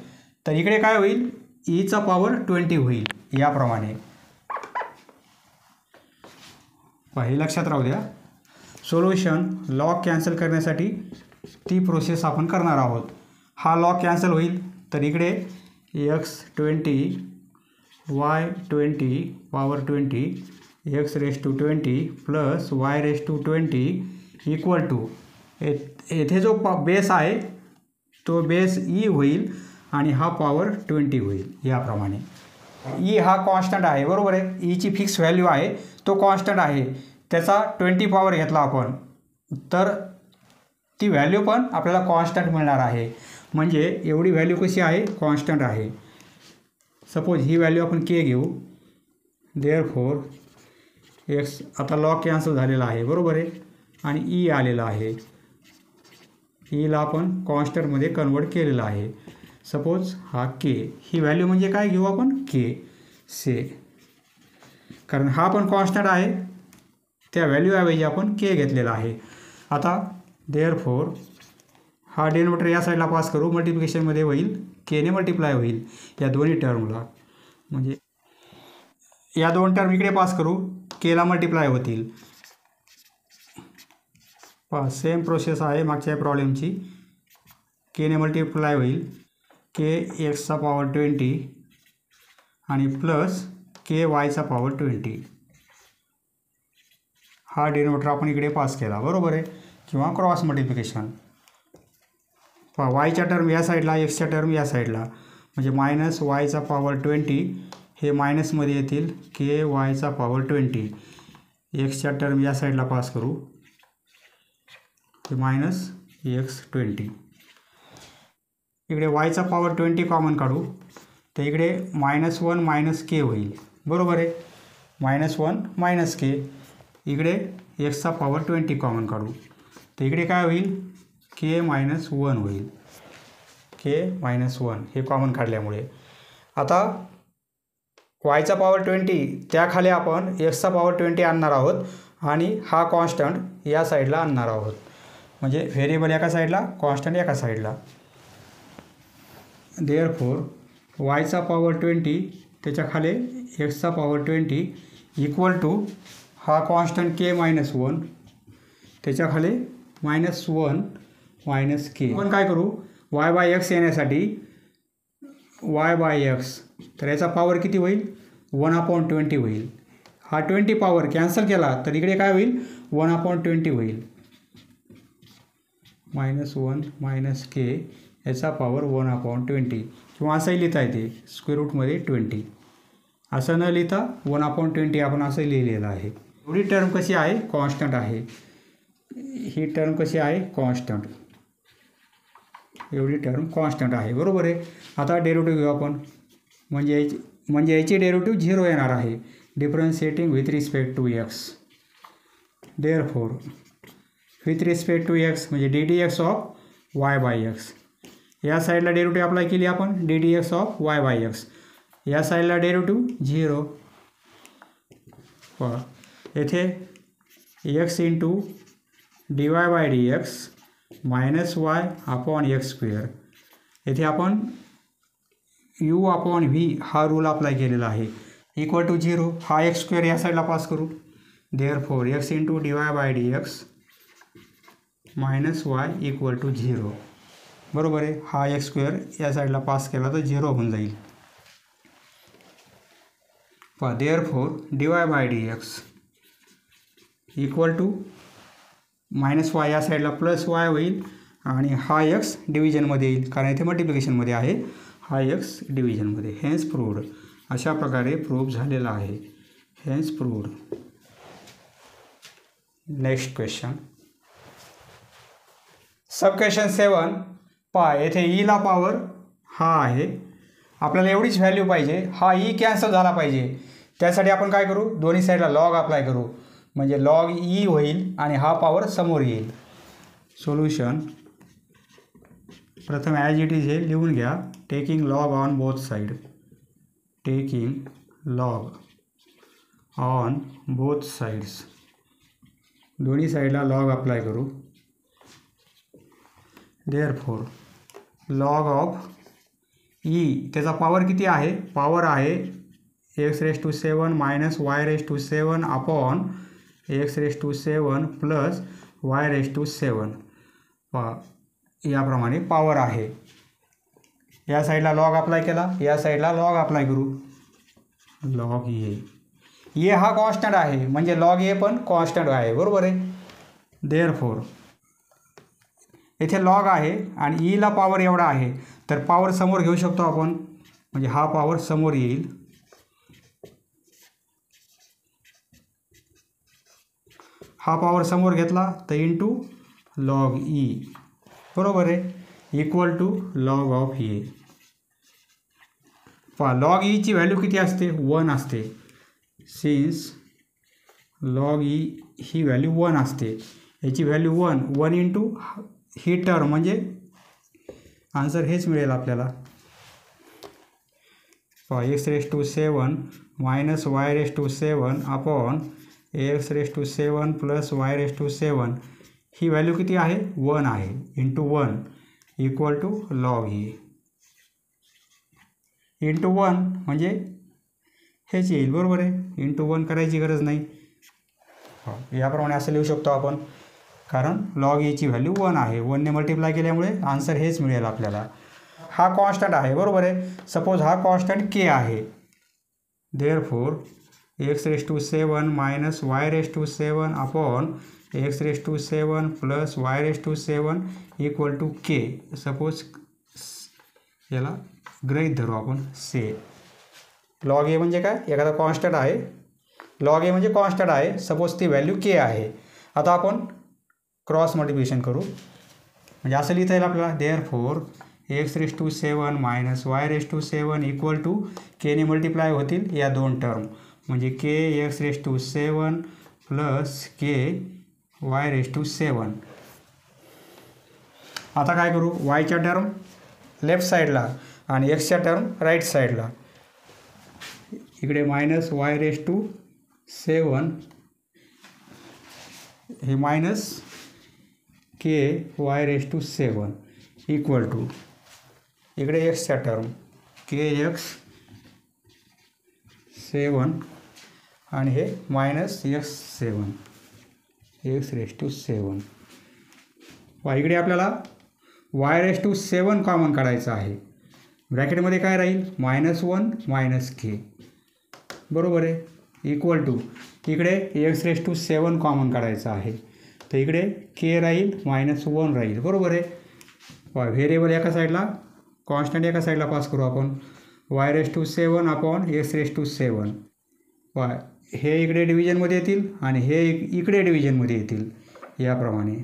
तर इकडे काय होईल, ईचा पॉवर 20 होईल याप्रमाणे. हे लक्षात राहू द्या. सोल्युशन लॉग कॅन्सल करण्यासाठी ती प्रोसेस आपण करणार आहोत. हा लॉग कॅन्सल होईल तर इकडे x20 y20 power 20 x⁻20 plus y⁻20 equal to येथे जो बेस आहे तो बेस ई होईल आणि हा पॉवर 20 होईल याप्रमाणे. ई हा कॉन्स्टंट आहे बरोबर आहे. ईची फिक्स व्हॅल्यू आहे, तो कॉन्स्टंट आहे. त्याचा 20 पॉवर घेतला आपण तर ती व्हॅल्यू पण आपल्याला कॉन्स्टंट मिळणार आहे. म्हणजे एवढी व्हॅल्यू कशी आहे, कॉन्स्टंट आहे. सपोज ही व्हॅल्यू आपण के घेऊ. देअरफॉर एक्स आता लॉग कॅन्सल झालेला आहे बरोबर आहे आणि ई आलेला आहे. ईला आपण कॉन्स्टंटमध्ये कन्वर्ट केलेला आहे. सपोज हा के, ही व्हॅल्यू म्हणजे काय घेऊ आपण, के से, कारण हा पण कॉन्स्टंट आहे. त्या व्हॅल्यूऐवजी आपण के घेतलेला आहे. आता देअरफॉर हा डिनोमिनेटर या साईडला पास करू, मल्टिप्लिकेशनमध्ये होईल, केने मल्टिप्लाय होईल या दोन्ही टर्मला. म्हणजे या दोन टर्म इकडे पास करू, केला मल्टिप्लाय होतील. सेम प्रोसेस आहे मागच्या प्रॉब्लेमची. केने मल्टिप्लाय होईल, के एक्सचा पॉवर 20 आणि प्लस के वायचा पॉवर 20. हा डिनोमिनेटर आपण इकडे पास केला बरोबर आहे, किंवा क्रॉस मल्टिप्लिकेशन. वायच्या टर्म या साईडला, एक्सच्या टर्म या साईडला, म्हणजे मायनस वायचा पॉवर 20 हे मायनसमध्ये येतील, के वायचा पॉवर 20. एक्सच्या टर्म या साईडला पास करू, मायनस x20. इकडे वायचा पॉवर 20 कॉमन काढू तर इकडे -1 मायनस के होईल बरोबर आहे. -1 मायनस के. इकडे एक्सचा पॉवर 20 कॉमन काढू तर इकडे काय होईल, के -1 होईल. के -1 हे कॉमन काढल्यामुळे. आता वायचा पॉवर 20 त्याखाली आपण एक्सचा पॉवर 20 आणणार आहोत आणि हा कॉन्स्टंट या साईडला आणणार आहोत. म्हणजे व्हेरिएबल एका साईडला, कॉन्स्टंट एका साईडला. देअरफॉर वायचा पॉवर 20 त्याच्याखाली एक्सचा पॉवर 20 इक्वल टू हा कॉन्स्टंट के -1 त्याच्याखाली -1 मायनस के. आपण काय करू, वाय बाय एक्स येण्यासाठी वाय बाय एक्स, तर याचा पॉवर किती होईल, 1/20 होईल. हा 20 पॉवर कॅन्सल केला तर इकडे काय होईल, 1/20 होईल. -1 मायनस के याचा पॉवर 1/20, किंवा असंही लिहिता येते स्क्वेअर रूटमध्ये 20. असं न लिहिता 1/20 आपण असं लिहिलेलं आहे. एवढी टर्म कशी आहे, कॉन्स्टंट आहे. ही टर्म कशी आहे, कॉन्स्टंट. एवढी टर्म कॉन्स्टंट आहे बरोबर आहे. आता डेरिव्हेटिव्ह घेऊ आपण. म्हणजे याची डेरिव्हेटिव्ह 0 येणार आहे. Differentiating with respect to x. Therefore with respect to x म्हणजे ddx of y by x. या साईडला डेरिव्हेटिव्ह अप्लाय केली आपण, ddx of y by x. या साईडला डेरिव्हेटिव्ह 0. येथे x into dy by dx minus y upon x square. येथे आपण u अपॉन v हा रूल अप्लाय केलेला आहे. Equal to 0. हा एक्स स्क्वेअर या साईडला पास करू. Therefore x into dy by dx minus y equal to 0 बरोबर आहे. हा एक्स स्क्वेअर या साईडला पास केला तर 0 होऊन जाईल. Therefore dy by dx equal to minus y या साईडला प्लस वाय होईल आणि हा एक्स डिव्हिजनमध्ये येईल, कारण इथे मल्टिप्लिकेशनमध्ये आहे, हा एक्स डिव्हिजनमध्ये. Hence proved. अशा प्रकारे प्रूव्ह झालेला आहे. Hence proved. Next question. Sub question 7. येथे ईला पॉवर हा आहे. आपल्याला एवढीच व्हॅल्यू पाहिजे. हा ई कॅन्सल झाला पाहिजे. त्यासाठी आपण काय करू, दोन्ही साईडला लॉग अप्लाय करू. म्हणजे लॉग ई होईल आणि हा पॉवर समोर येईल. सोल्युशन प्रथम ॲज इट इज हे लिहून घ्या. Taking log on both side. Taking log on both sides. दोन्ही साईडला लॉग अप्लाय करू. देअरफोर लॉग ऑफ ई, त्याचा पॉवर किती आहे? पॉवर आहे x⁻7 minus y⁻7 upon x⁻7 plus y⁻7. याप्रमाणे पॉवर आहे. या साईडला लॉग अप्लाय केला, या साईडला लॉग अप्लाय करू. लॉग ए हा कॉन्स्टंट आहे, म्हणजे लॉग ए पण कॉन्स्टंट आहे, बरोबर आहे. देअरफोर इथे लॉग आहे आणि ईला पॉवर एवढा आहे, तर पॉवर समोर घेऊ शकतो आपण, म्हणजे हा पॉवर समोर येईल. हा पॉवर समोर घेतला तर इंटू लॉग ई, बरोबर आहे, equal to log of a. पहा लॉग ईची व्हॅल्यू किती असते? 1 असते. सिन्स लॉग ई ही व्हॅल्यू 1 असते, याची व्हॅल्यू 1 इंटू ही टर्म, म्हणजे आन्सर हेच मिळेल आपल्याला. पहा x⁻7 minus y⁻7 upon x⁻7 plus y⁻7, ही व्हॅल्यू किती आहे? 1 आहे, into 1 equal to log e. Into 1 म्हणजे हेच येईल, बरोबर आहे. इंटू 1 करायची गरज नाही. याप्रमाणे असं लिहू शकतो आपण, कारण लॉग ईची व्हॅल्यू 1 आहे. 1ने मल्टिप्लाय केल्यामुळे आन्सर हेच मिळेल आपल्याला. हा कॉन्स्टंट आहे, बरोबर आहे. सपोज हा कॉन्स्टंट के आहे. Therefore x⁻7 minus y⁻7 upon x⁻7 plus y⁻7 equal to k. Suppose याला गृहीत धरू आपण से. लॉग ए म्हणजे काय? एखादा कॉन्स्टंट आहे. लॉग ए म्हणजे कॉन्स्टंट आहे. सपोज ती व्हॅल्यू के आहे. आता आपण क्रॉस मल्टिप्लिकेशन करू, म्हणजे असं लिहिता येईल आपल्याला. Therefore x⁻7 minus y⁻7 equal to केने मल्टिप्लाय होतील या दोन टर्म, म्हणजे के x⁻7 प्लस के y⁻7. आता काय करू? वायच्या टर्म लेफ्ट साईडला आणि एक्सच्या टर्म राईट साईडला. इकडे मायनस y⁻7 हे minus K y⁻7 equal to इकडे एक्सच्या टर्म के x7 आणि हे मायनस x7 x⁻7. इकडे आपल्याला y⁻7 कॉमन काढायचं आहे. ब्रॅकेटमध्ये काय राहील? -1 मायनस के, बरोबर आहे, इक्वल टू इकडे x⁻7 कॉमन काढायचं आहे, तर इकडे के राहील -1 राहील, बरोबर आहे. व्हेरिएबल एका साईडला, कॉन्स्टंट एका साईडला पास करू आपण. y⁻7 upon x⁻7. हे इकडे डिव्हिजनमध्ये येतील आणि हे इकडे डिव्हिजनमध्ये येतील. याप्रमाणे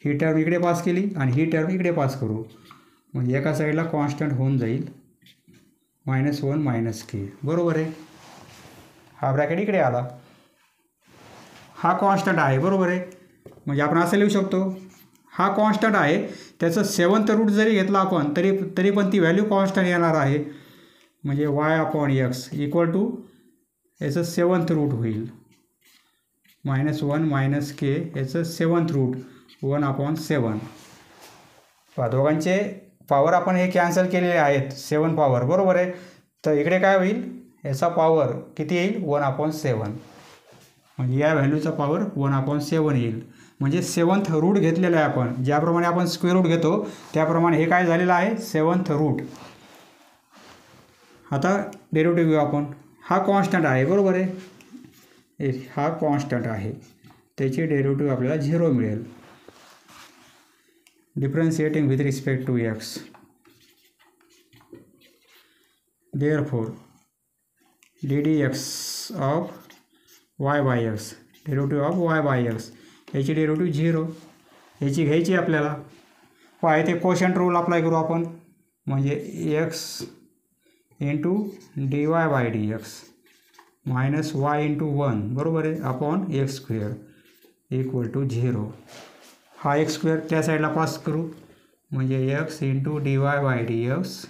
ही टर्म इकडे पास केली आणि ही टर्म इकडे पास करू, म्हणजे एका साईडला कॉन्स्टंट होऊन जाईल -1 मायनस के, बरोबर आहे. हा ब्रॅकेट इकडे आला. हा कॉन्स्टंट आहे, बरोबर आहे. म्हणजे आपण असं लिहू शकतो, हा कॉन्स्टंट आहे, त्याचं 7th रूट जरी घेतला आपण तरी पण ती व्हॅल्यू कॉन्स्टंट येणार आहे, म्हणजे y/x इक्वल टू याचं 7th रूट होईल -1 मायनस के, याचं 7th रूट 1/7. दोघांचे पॉवर आपण हे कॅन्सल केलेले आहेत, 7 पॉवर, बरोबर आहे. तर इकडे काय होईल? याचा पॉवर किती येईल? 1/7, म्हणजे या व्हॅल्यूचा पॉवर 1/7 येईल. म्हणजे 7th रूट घेतलेला आहे आपण. ज्याप्रमाणे आपण स्क्वेअर रूट घेतो त्याप्रमाणे हे काय झालेलं आहे? 7th route. आता डेरिव्हेटिव्ह घेऊ आपण. हा कॉन्स्टंट आहे, बरोबर आहे. हा कॉन्स्टंट आहे, त्याची डेरिव्हेटिव्ह आपल्याला 0 मिळेल. Differentiating with respect to x. Therefore ddx of y/x, derivative of y/x, याची डेरिव्हेटिव्ह 0, याची घ्यायची आपल्याला. इथे कोशंट रूल अप्लाय करू आपण, म्हणजे x into dy/dx minus y into 1, बरोबर आहे, अपॉन x² इक्वल टू 0. हा x² त्या साईडला पास करू, म्हणजे x into dy/dx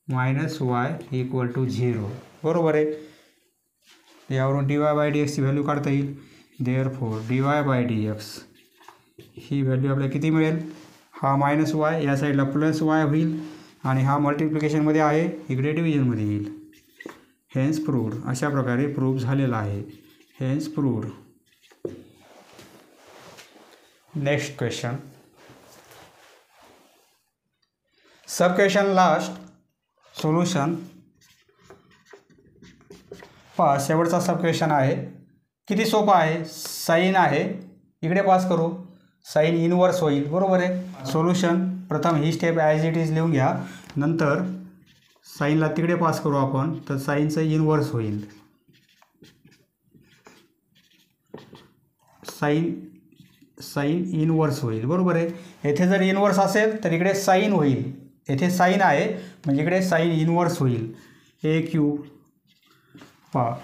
minus y equal to 0, बरोबर आहे. यावरून dy/dx ची व्हॅल्यू काढता येईल. देअरफॉर dy/dx ही व्हॅल्यू आपल्याला किती मिळेल, हा -y या साईडला +y होईल आणि हा मल्टिप्लिकेशनमध्ये आहे इकडे डिव्हिजनमध्ये येईल. Hence proved. अशा प्रकारे प्रूव्ह झालेला आहे. Hence proved. Next question. Sub question last solution. पहा शेवटचा सब क्वेश्चन आहे. किती सोपा आहे. साईन आहे इकडे पास करू, साईन इनवर्स होईल बरोबर आहे. सोल्युशन प्रथम ही स्टेप ॲज इट इज लिहून घ्या, नंतर साईनला तिकडे पास करू आपण, तर साईनचं इनवर्स होईल. साईन इनवर्स होईल बरोबर आहे. येथे जर इनवर्स असेल तर इकडे साईन होईल. येथे साईन आहे म्हणजे इकडे साईन इनवर्स होईल. a³ पहा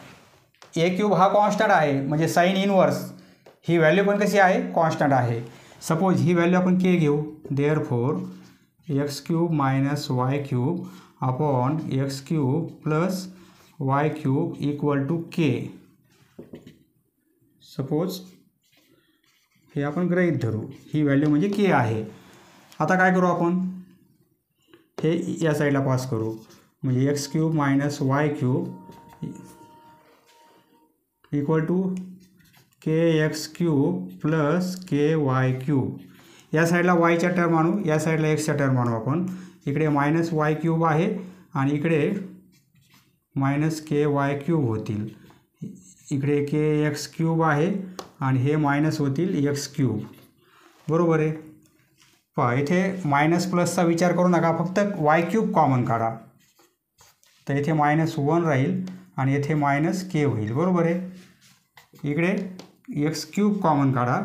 a³ हा कॉन्स्टंट आहे म्हणजे साईन इनवर्स ही व्हॅल्यू पण कशी आहे, कॉन्स्टंट आहे. सपोज ही व्हॅल्यू आपण k घेऊ. Therefore x³ - y³ upon x³ + y³ = k. Suppose हे आपण गृहीत धरू, ही व्हॅल्यू म्हणजे k आहे. आता काय करू आपण, हे या साईडला पास करू म्हणजे x³ - y³ = kx³ + ky³. या साईडला yच्या टर्म आणू, या साईडला xच्या टर्म आणू आपण. इकडे -y³ आहे आणि इकडे -ky³ होतील. इकडे kx³ आहे आणि हे मायनस होतील x³ बरोबर आहे. पहा इथे मायनस प्लसचा विचार करू नका, फक्त y³ कॉमन काढा. तर इथे -1 राहील आणि इथे -k होईल बरोबर आहे. इकडे x³ कॉमन काढा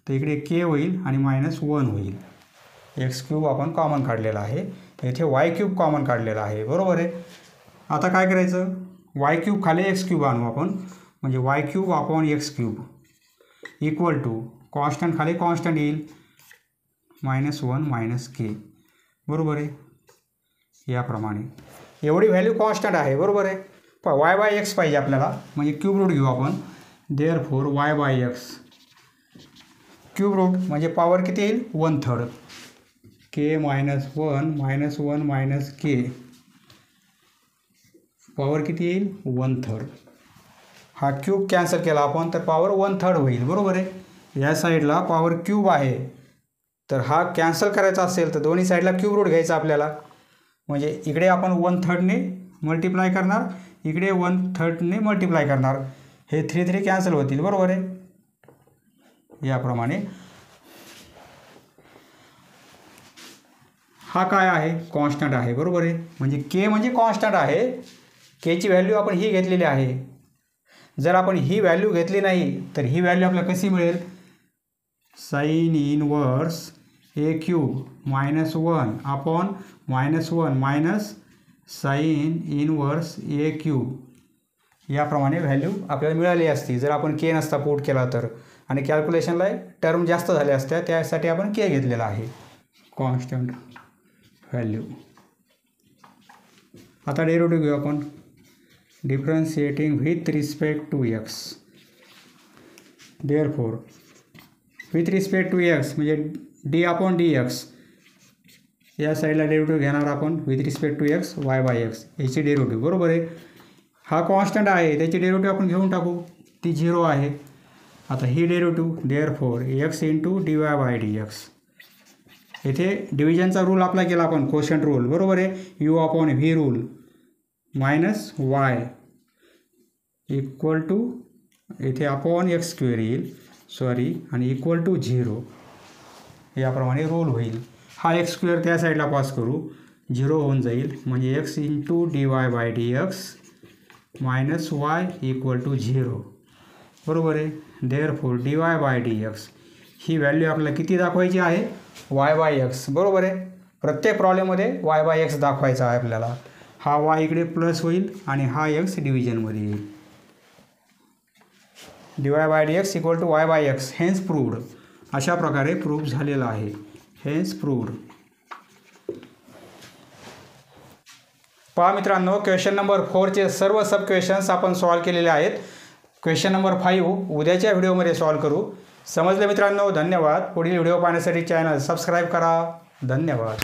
तर इकडे k होईल आणि -1 होईल. x³ आपण कॉमन काढलेला आहे, इथे y³ कॉमन काढलेला आहे बरोबर आहे. आता काय करायचं, y³ खाली x³ आणू आपण म्हणजे y³ अपॉन x³ = कॉन्स्टंट खाली कॉन्स्टंट येईल -1 - k बरोबर आहे. याप्रमाणे एवढी व्हॅल्यू कॉन्स्टंट आहे बरोबर आहे. y/x पाहिजे आपल्याला म्हणजे क्यूब रूट घेऊ आपण. देअरफॉर y/x क्यूब रूट म्हणजे पॉवर किती येईल, 1/3 k - 1 - k पॉवर किती येईल 1/3. हा क्यूब कॅन्सल केला आपण तर पॉवर 1/3 होईल बरोबर आहे. या साईडला पॉवर क्यूब आहे तर हा कॅन्सल करायचा असेल तर दोन्ही साईडला क्यूब रूट घ्यायचा आपल्याला. म्हणजे इकडे आपण 1/3ने मल्टिप्लाय करणार, इकडे 1/3ने मल्टिप्लाय करणार, हे 3 कॅन्सल होतील बरोबर आहे. याप्रमाणे हा काय आहे, कॉन्स्टंट आहे बरोबर आहे. म्हणजे k म्हणजे कॉन्स्टंट आहे. kची व्हॅल्यू आपण ही घेतलेली आहे. जर आपण ही व्हॅल्यू घेतली नाही तर ही व्हॅल्यू आपल्याला कशी मिळेल, sine inverse a³ - 1 upon -1 - sine inverse a³. याप्रमाणे व्हॅल्यू आपल्याला मिळाली असती जर आपण k नसता पुट केला तर. आणि कॅल्क्युलेशनला टर्म जास्त झाल्या असत्या, त्यासाठी आपण k घेतलेला आहे कॉन्स्टंट व्हॅल्यू. आता डेरिव्हेटिव्ह घेऊ आपण. Differentiating with respect to x. Therefore with respect to x म्हणजे d/dx. या साईडला डेरिव्हेटिव्ह घेणार आपण with respect to x y/x याची डेरिव्हेटिव्ह बरोबर आहे. हा कॉन्स्टंट आहे त्याची डेरिव्हेटिव्ह आपण घेऊन टाकू, ती 0 आहे. आता ही डेरिव्हेटिव्ह देअरफॉर x × dy/dx. येथे डिव्हिजनचा रूल अप्लाय केला आपण, कोशंट रूल बरोबर आहे. u/v रूल -y इथे अपॉन x² येईल सॉरी आणि =0. याप्रमाणे रूल होईल. हा x² त्या साईडला पास करू, 0 होऊन जाईल म्हणजे x × dy/dx -y = 0 बरोबर आहे. देअरफॉर dy/dx ही व्हॅल्यू आपल्याला किती दाखवायची आहे, y/x बरोबर आहे. प्रत्येक प्रॉब्लेममध्ये y/x दाखवायचा आहे आपल्याला. हा y इकडे प्लस होईल आणि हा x डिव्हिजनमध्ये येईल. dy/dx = y/x. Hence proved. अशा प्रकारे प्रूव्ह झालेला आहे. Hence proved. पहा मित्रांनो, क्वेश्चन नंबर 4चे सर्व सब क्वेश्चन्स आपण सॉल्व केलेले आहेत. क्वेश्चन नंबर 5 उद्याच्या व्हिडिओमध्ये सॉल्व करू. समजले मित्रांनो? धन्यवाद. पुढील व्हिडिओ पाहण्यासाठी चॅनल सबस्क्राईब करा. धन्यवाद.